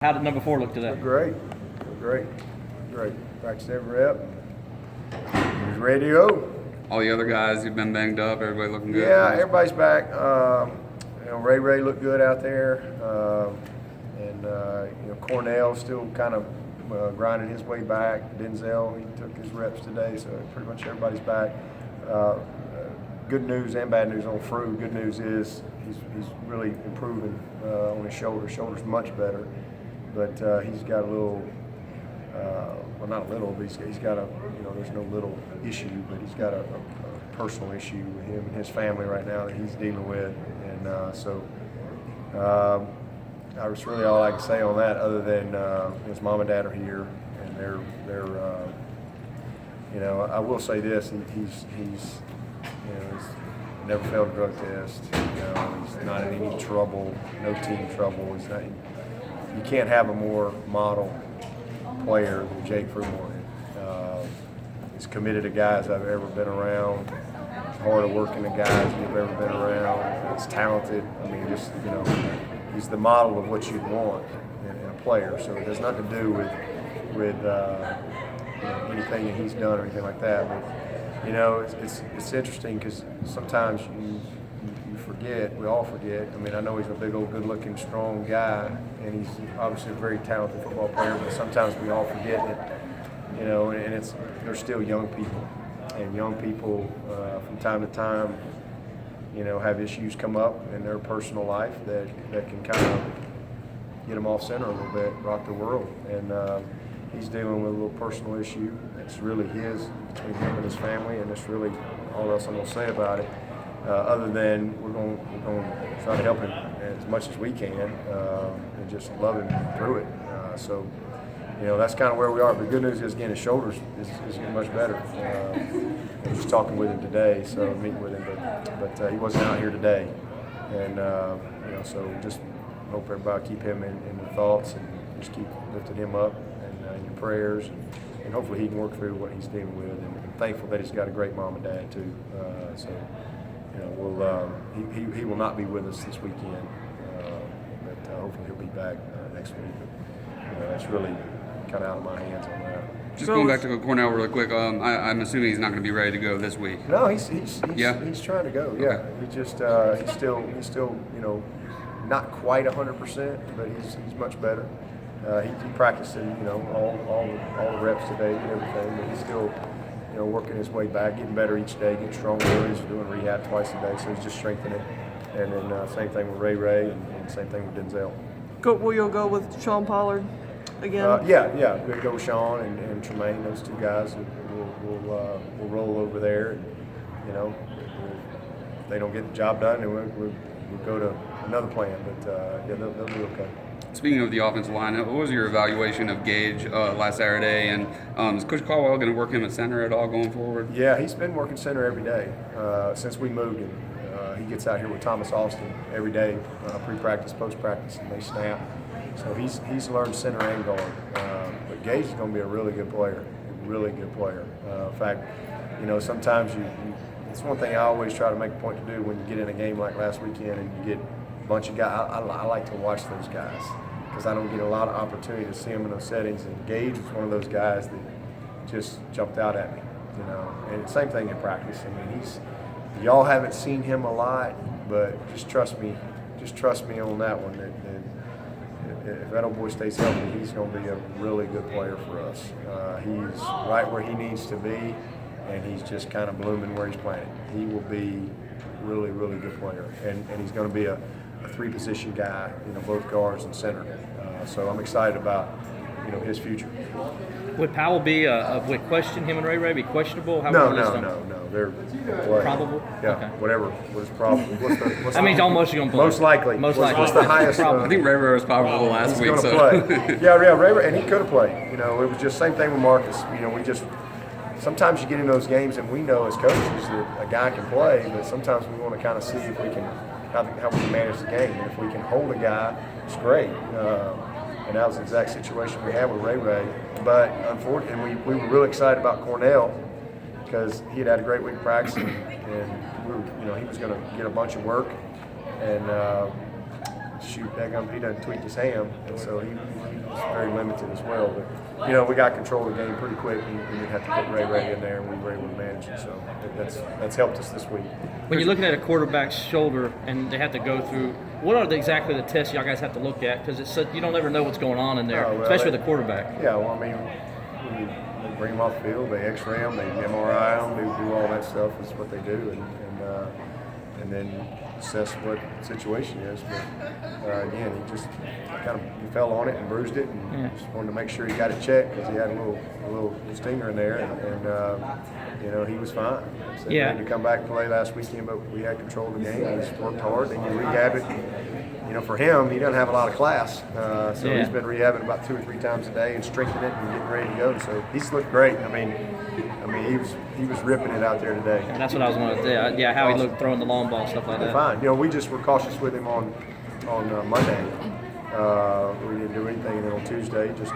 How did number 4 look today? Great. Practiced every rep. He's ready to go. All the other guys, you've been banged up. Everybody looking good. Yeah, everybody's back. Ray looked good out there, and Cornell still kind of grinding his way back. Denzel, he took his reps today, so pretty much everybody's back. Good news and bad news on Fru. Good news is he's really improving on his shoulder. Shoulder's much better, but he's got a little. Well, not a little, but he's got a, there's no little issue, but he's got a personal issue with him and his family right now that he's dealing with. And I was really all I can say on that other than his mom and dad are here, and they're I will say this, he's never failed a drug test. He's not in any trouble, no team trouble. You can't have a more model player than Jake Fruhmorgen. As committed a guys I've ever been around, as hard of working a guys you've ever been around, as talented. I mean, he's the model of what you'd want in a player. So it has nothing to do with anything that he's done or anything like that. But it's interesting because sometimes you forget, we all forget. I mean, I know he's a big old good-looking, strong guy, and he's obviously a very talented football player, but sometimes we all forget that, and they're still young people. And young people, from time to time, have issues come up in their personal life that can kind of get them off center a little bit, rock the world. And he's dealing with a little personal issue that's really his, between him and his family, and that's really all else I'm going to say about it. Other than we're going to try to help him as much as we can and just love him through it. So that's kind of where we are. But the good news is, again, his shoulders is getting much better. I was just talking with him today, so meeting with him, but he wasn't out here today. And, so just hope everybody keep him in their thoughts and just keep lifting him up and in your prayers. And hopefully he can work through what he's dealing with. And I'm thankful that he's got a great mom and dad, too. He will not be with us this weekend, but hopefully he'll be back next week. But that's really kind of out of my hands on that. Just going back to Cornell really quick, I'm assuming he's not going to be ready to go this week. No, he's trying to go. Okay. Yeah, he's still not quite 100%, but he's much better. He practiced all the reps today and everything, but he's still working his way back, getting better each day, getting stronger. He's doing rehab twice a day, so he's just strengthening. And then same thing with Ray, and same thing with Denzel. Will you go with Sean Pollard again? Yeah. We'll go with Sean and Tremaine. Those two guys will roll over there. And, if they don't get the job done, then we'll go to another plan. But they'll be okay. Speaking of the offensive line, what was your evaluation of Gage last Saturday? And is Coach Caldwell going to work him at center at all going forward? Yeah, he's been working center every day since we moved him. He gets out here with Thomas Austin every day, pre-practice, post-practice, and they snap. So he's learned center and guard. But Gage is going to be a really good player, In fact, sometimes it's one thing I always try to make a point to do when you get in a game like last weekend and you get bunch of guys. I like to watch those guys because I don't get a lot of opportunity to see them in those settings. And Gage was one of those guys that just jumped out at me, And same thing in practice. I mean, y'all haven't seen him a lot, but just trust me on that one. That if that old boy stays healthy, he's going to be a really good player for us. He's right where he needs to be, and he's just kind of blooming where he's planted. He will be really, really good player, and he's going to be a three-position guy, both guards and center. So I'm excited about, his future. Would Powell be would him and Ray be questionable? No. They're probable. Yeah, okay. Whatever. What's probable? What's He's almost going to play. Most likely. What's the highest? I think Ray was probable last week. He's going to play. Yeah, Ray, and he could have played. It was just same thing with Marcus. Sometimes you get in those games, and we know as coaches that a guy can play, but sometimes we want to kind of see if we can how we can manage the game. And if we can hold a guy, it's great. And that was the exact situation we had with Ray. But unfortunately, we were really excited about Cornell because he had a great week of practice, and he was going to get a bunch of work. And shoot, he done tweaked his ham, and so he he's very limited as well. But we got control of the game pretty quick. We didn't have to put Ray in there, and we were able to manage it. So that's helped us this week. When you're looking at a quarterback's shoulder and they have to go through, what are exactly the tests y'all guys have to look at? Because you don't ever know what's going on in there, especially with the quarterback. Yeah, well, I mean, when they bring them off the field, they X-ray them, they MRI them, they do all that stuff. Is what they do, and then assess what the situation is. But again, he fell on it and bruised it, and just wanted to make sure he got it checked because he had a little stinger in there, and he was fine. So yeah. Ready to come back and play last weekend, but we had control of the game. He's worked hard, and he rehabbed it. For him, he doesn't have a lot of class, so he's been rehabbing about 2 or 3 times a day and strengthening it and getting ready to go. So he's looked great. I mean, he was ripping it out there today. And that's what I was going to say. Yeah, how he looked throwing the long ball, stuff like that. Fine. We just were cautious with him on Monday. We didn't do anything, and then on Tuesday, just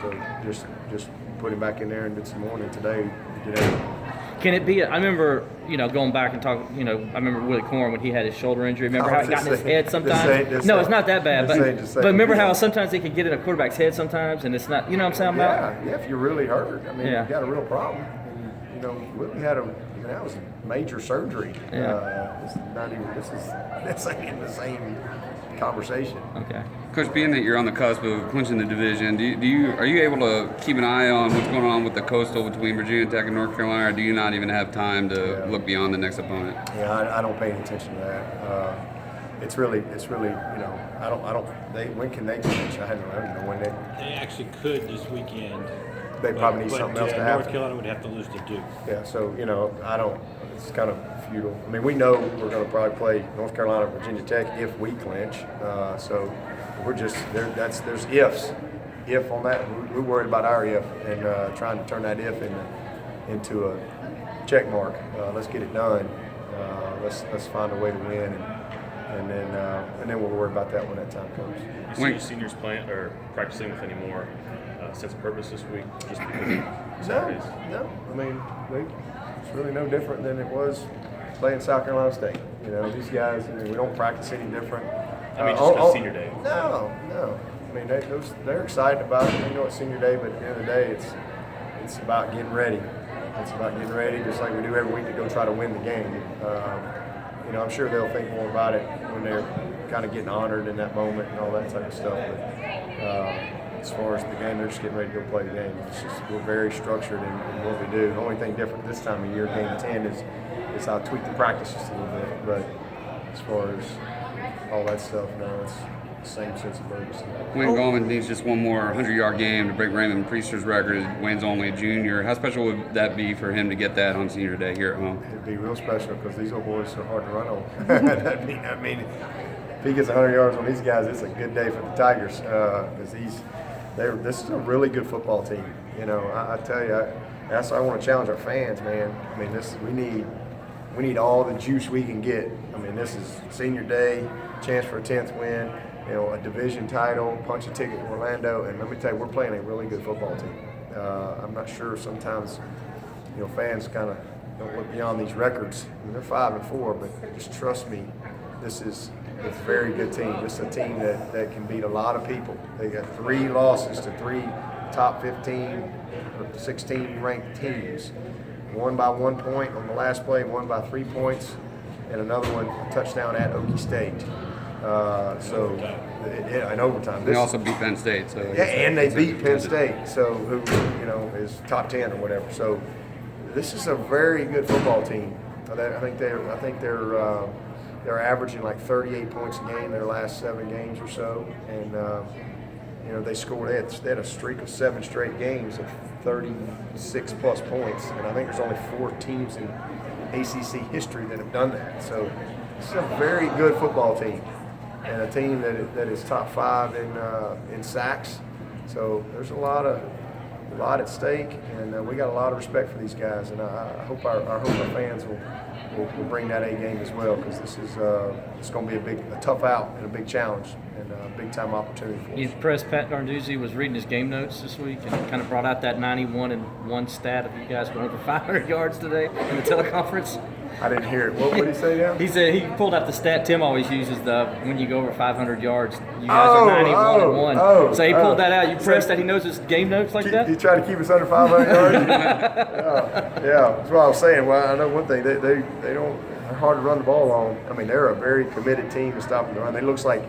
put him back in there and did some more. And today, we did everything. Can it be? I remember, going back and talking. I remember Willie Corn when he had his shoulder injury. Remember how it got in his head sometimes? No, it's not that bad. But remember how sometimes they could get in a quarterback's head sometimes, and it's not. You know what I'm saying about? Yeah. If you're really hurt, I mean, you got a real problem. And, Willie had that was major surgery. Yeah. This ain't the same conversation. Okay. Coach, being that you're on the cusp of clinching the division, are you able to keep an eye on what's going on with the Coastal between Virginia Tech and North Carolina, or do you not even have time to look beyond the next opponent? Yeah, I don't pay any attention to that. It's really, I don't. When can they clinch? I don't know when They actually could this weekend. They probably need something else to happen. North Carolina would have to lose to Duke. Yeah, so I don't. It's kind of futile. I mean, we know we're going to probably play North Carolina, Virginia Tech if we clinch. So we're just there. There's ifs. If on that, we're worried about our if and trying to turn that if into a check mark. Let's get it done. Let's find a way to win, and then we'll worry about that when that time comes. You see your seniors playing or practicing with any more sense of purpose this week, just because of Saturdays? No. I mean, it's really no different than it was playing South Carolina State. These guys, we don't practice any different. I mean, just on senior day. No. I mean, they're excited about it. They know it's senior day, but at the end of the day, it's about getting ready. It's about getting ready, just like we do every week, to go try to win the game. I'm sure they'll think more about it when they're kind of getting honored in that moment and all that type of stuff. But as far as the game, they're just getting ready to go play the game. We're very structured in what we do. The only thing different this time of year, game 10, is I'll tweak the practice just a little bit. But as far as all that stuff, no, it's the same sense of urgency. Wayne Gallman needs just one more 100-yard game to break Raymond Priester's record. Wayne's only a junior. How special would that be for him to get that on senior day here at home? It'd be real special because these old boys are hard to run on. I mean, if he gets 100 yards on these guys, it's a good day for the Tigers because this is a really good football team. I tell you, that's why I want to challenge our fans, man. I mean, we need all the juice we can get. I mean, this is senior day, chance for a 10th win, a division title, punch a ticket to Orlando, and let me tell you, we're playing a really good football team. I'm not sure sometimes, fans kind of don't look beyond these records. I mean, they're 5-4, but just trust me, this is a very good team. Just a team that can beat a lot of people. They got 3 losses to 3 top 15 or 16 ranked teams. One by 1 point on the last play, one by 3 points, and another one a touchdown at Okie State. In overtime. They also beat Penn State. So and they beat Penn State, so who is top 10 or whatever. So this is a very good football team. I think they're averaging like 38 points a game their last 7 games or so, and they scored. They had a streak of 7 straight games of 36 plus points, and I think there's only 4 teams in ACC history that have done that. So this is a very good football team, and a team that is top 5 in sacks. So there's a lot at stake, and we got a lot of respect for these guys, and I hope our fans will bring that A game as well, because this is it's going to be a tough out and a big challenge and a big time opportunity for us. You impressed Pat Narduzzi was reading his game notes this week and kind of brought out that 91-1 stat of you guys going over 500 yards today in the teleconference. I didn't hear it. What did he say now? He said he pulled out the stat Tim always uses, when you go over 500 yards, you guys are 91-1. So he pulled that out. You pressed that. He knows his game notes like that. He tried to keep us under 500 yards. Yeah, that's what I was saying. Well, I know one thing. They don't. They're hard to run the ball on. I mean, they're a very committed team to stopping the run. It looks like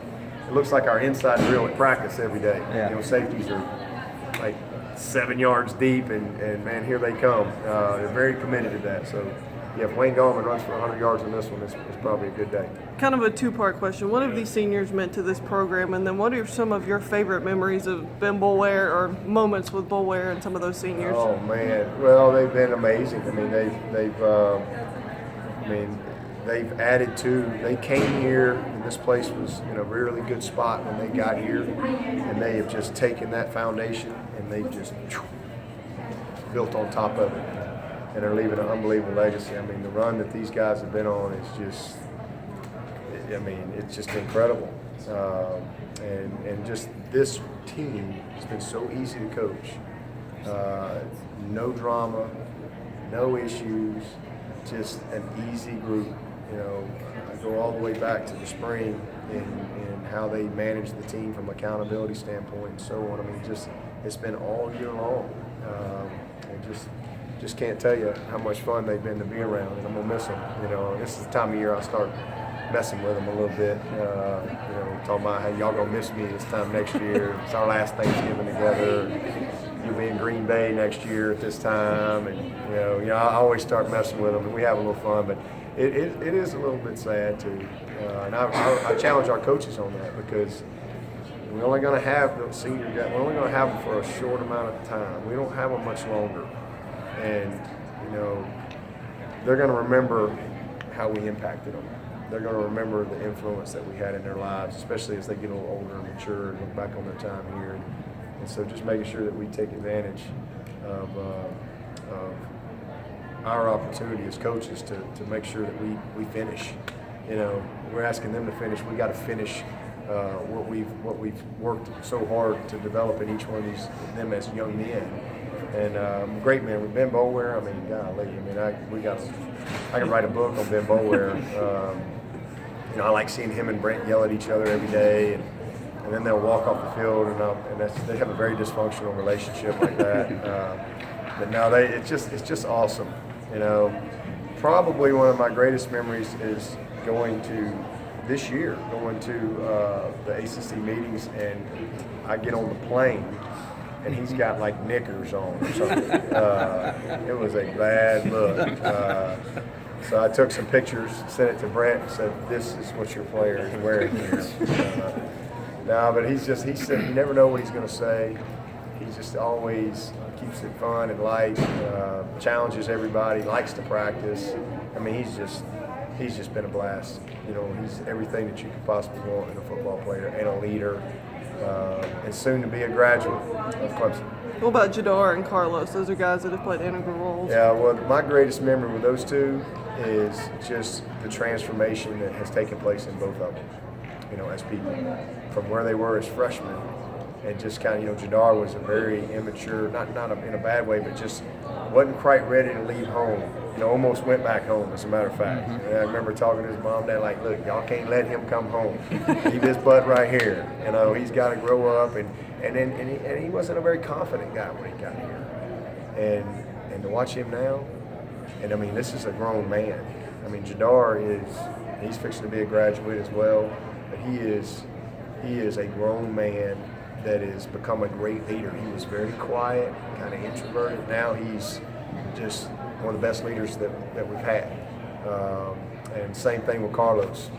our inside drill at practice every day. Yeah. You know, safeties are like 7 yards deep, and man, here they come. They're very committed to that. So, yeah, if Wayne Gallman runs for 100 yards in this one, it's probably a good day. Kind of a two-part question. What have these seniors meant to this program, and then what are some of your favorite memories of Ben Boulware or moments with Boulware and some of those seniors? Oh man, well they've been amazing. I mean they've added to. They came here, and this place was in a really good spot when they got here, and they have just taken that foundation and they've just built on top of it, and they're leaving an unbelievable legacy. I mean, the run that these guys have been on is just, I mean, it's just incredible. And just this team has been so easy to coach. No drama, no issues, just an easy group. You know, I go all the way back to the spring and how they manage the team from accountability standpoint and so on. I mean, just it's been all year long. And just can't tell you how much fun they've been to be around, and I'm gonna miss them. You know, this is the time of year I start messing with them a little bit. You know, talking about how y'all gonna miss me this time next year. It's our last Thanksgiving together. You'll be in Green Bay next year at this time, and you know, I always start messing with them, and we have a little fun, but it is a little bit sad too. And I challenge our coaches on that, because we're only going to have the senior guys. We're only going to have them for a short amount of time. We don't have them much longer, and you know, they're going to remember how we impacted them. They're going to remember the influence that we had in their lives, especially as they get a little older and mature and look back on their time here. And so just making sure that we take advantage of our opportunity as coaches to make sure that we finish. You know, we're asking them to finish. We got to finish what we've worked so hard to develop in each one of them as young men. And great man with Ben Boulware. I mean, golly, I can write a book on Ben Boulware. You know, I like seeing him and Brent yell at each other every day, and then they'll walk off the field, and they have a very dysfunctional relationship like that. But no, it's just awesome. You know, probably one of my greatest memories is going to the ACC meetings, and I get on the plane, and he's got like knickers on or something. It was a bad look. So I took some pictures, sent it to Brent, and said, "This is what your player is wearing here." No, but he said, you never know what he's going to say. He just always keeps it fun and light, challenges everybody, likes to practice. I mean, he's just been a blast. You know, he's everything that you could possibly want in a football player and a leader, and soon to be a graduate of Clemson. What about Jadar and Carlos? Those are guys that have played integral roles. Yeah, well, my greatest memory with those two is just the transformation that has taken place in both of them, you know, as people, from where they were as freshmen, and just kind of, you know, Jadar was a very immature, not in a bad way, but just wasn't quite ready to leave home. You know, almost went back home, as a matter of fact. And I remember talking to his mom and dad, like, look, y'all can't let him come home. Leave his butt right here. You know, he's got to grow up, and he wasn't a very confident guy when he got here. And to watch him now, and I mean, this is a grown man. I mean, Jadar he's fixing to be a graduate as well, but he is a grown man that has become a great leader. He was very quiet, kind of introverted. Now he's just one of the best leaders that we've had. And same thing with Carlos.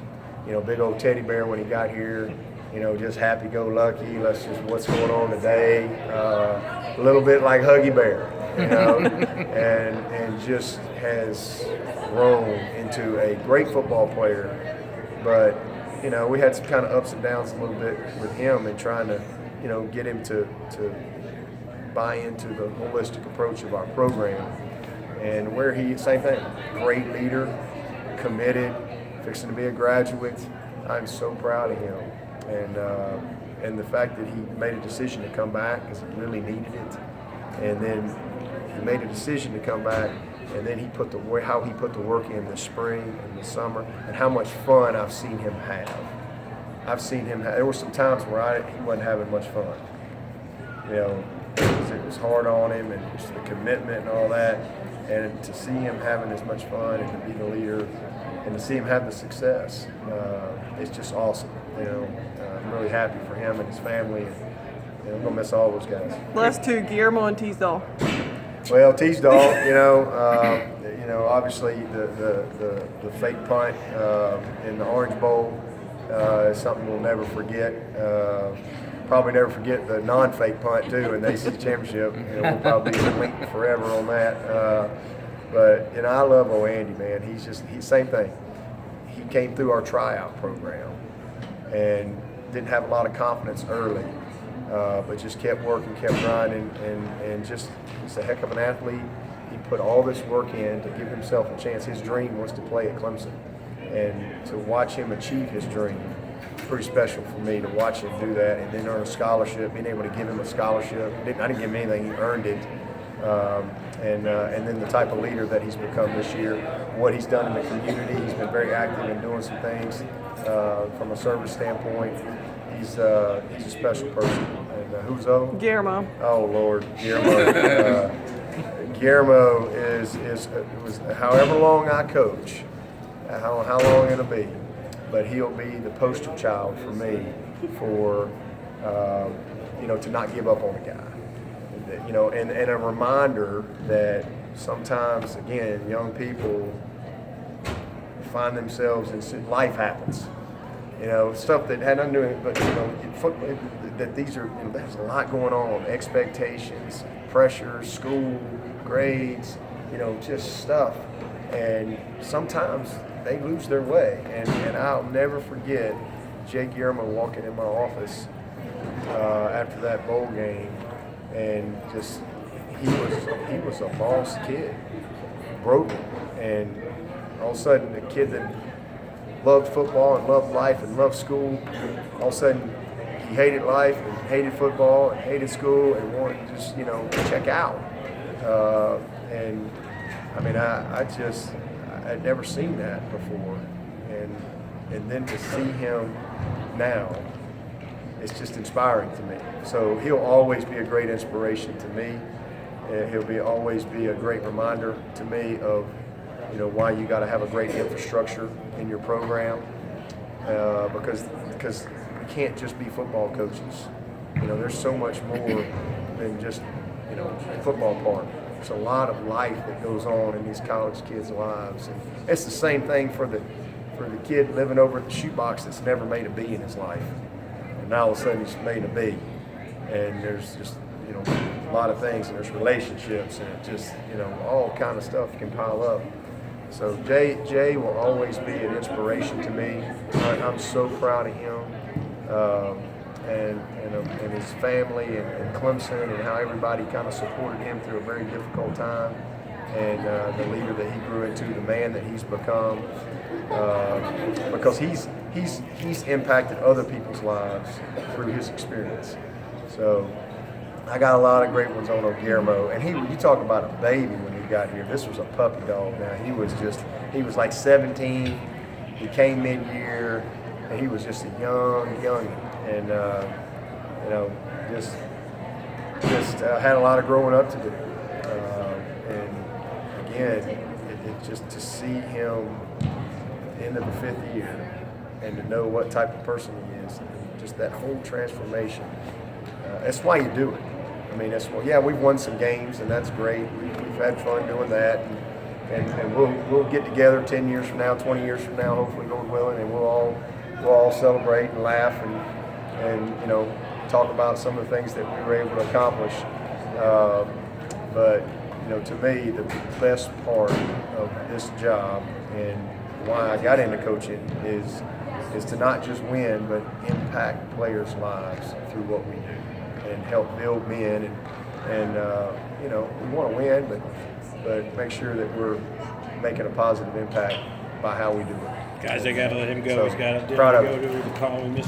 You know, big old teddy bear when he got here, you know, just happy-go-lucky, what's going on today, a little bit like Huggy Bear, you know, and just has grown into a great football player. But, you know, we had some kind of ups and downs a little bit with him and trying to, you know, get him to buy into the holistic approach of our program. And same thing, great leader, committed, fixing to be a graduate. I'm so proud of him. And the fact that he made a decision to come back because he really needed it. And then he made a decision to come back and then how he put the work in the spring and the summer, and how much fun I've seen him have. There were some times where he wasn't having much fun. You know, it was hard on him, and just the commitment and all that. And to see him having as much fun and to be the leader, and to see him have the success, it's just awesome. You know, I'm really happy for him and his family, and I'm gonna miss all those guys. Last two, Guillermo and Teasdale. Well, Teasdale, you know, obviously the fake punt in the Orange Bowl is something we'll never forget. Probably never forget the non-fake punt too in the ACC championship. You know, we'll probably be linked forever on that. But you know, I love Andy, man. He's same thing. He came through our tryout program and didn't have a lot of confidence early, but just kept working, kept grinding, and just he's a heck of an athlete. He put all this work in to give himself a chance. His dream was to play at Clemson, and to watch him achieve his dream, pretty special for me to watch him do that, and then earn a scholarship, being able to give him a scholarship. I didn't give him anything, he earned it. And then the type of leader that he's become this year, what he's done in the community, he's been very active in doing some things from a service standpoint. He's a special person. And who's on? Guillermo. Oh Lord, Guillermo. Guillermo was however long I coach, how long it'll be, but he'll be the poster child for me for to not give up on a guy. You know, and a reminder that sometimes, again, young people find themselves in life happens. You know, stuff that had nothing to do with it, but you know, that these are, there's a lot going on, expectations, pressures, school, grades, you know, just stuff. And sometimes they lose their way. And I'll never forget Jake Guillermo walking in my office after that bowl game. And just he was a boss kid, broken, and all of a sudden a kid that loved football and loved life and loved school, all of a sudden he hated life and hated football and hated school and wanted to just check out. And I mean I'd never seen that before, and then to see him now, it's just inspiring to me. So he'll always be a great inspiration to me. He'll always be a great reminder to me of, why you got to have a great infrastructure in your program, because we can't just be football coaches. There's so much more than just football part. There's a lot of life that goes on in these college kids' lives, and it's the same thing for the kid living over at the shoebox that's never made a B in his life. And now all of a sudden he's made a B, and there's just a lot of things, and there's relationships, and it just all kind of stuff can pile up. So Jay will always be an inspiration to me. I'm so proud of him, and his family and Clemson, and how everybody kind of supported him through a very difficult time, and the leader that he grew into, the man that he's become, because he's impacted other people's lives through his experience. So I got a lot of great ones on Guillermo, and you talk about a baby when he got here. This was a puppy dog. Now he was like 17. He came mid-year, and he was just a young, and just had a lot of growing up to do. And again, it just to see him into the 5th year, and to know what type of person he is, and just that whole transformation. That's why you do it. I mean, we've won some games, and that's great. We've had fun doing that, and we'll get together 10 years from now, 20 years from now, hopefully, Lord willing, and we'll all celebrate and laugh and talk about some of the things that we were able to accomplish. But to me, the best part of this job and why I got into coaching is to not just win, but impact players' lives through what we do, and help build men, and we want to win, but make sure that we're making a positive impact by how we do it. Guys, they got to let him go. So, He's got to proud of go to call him.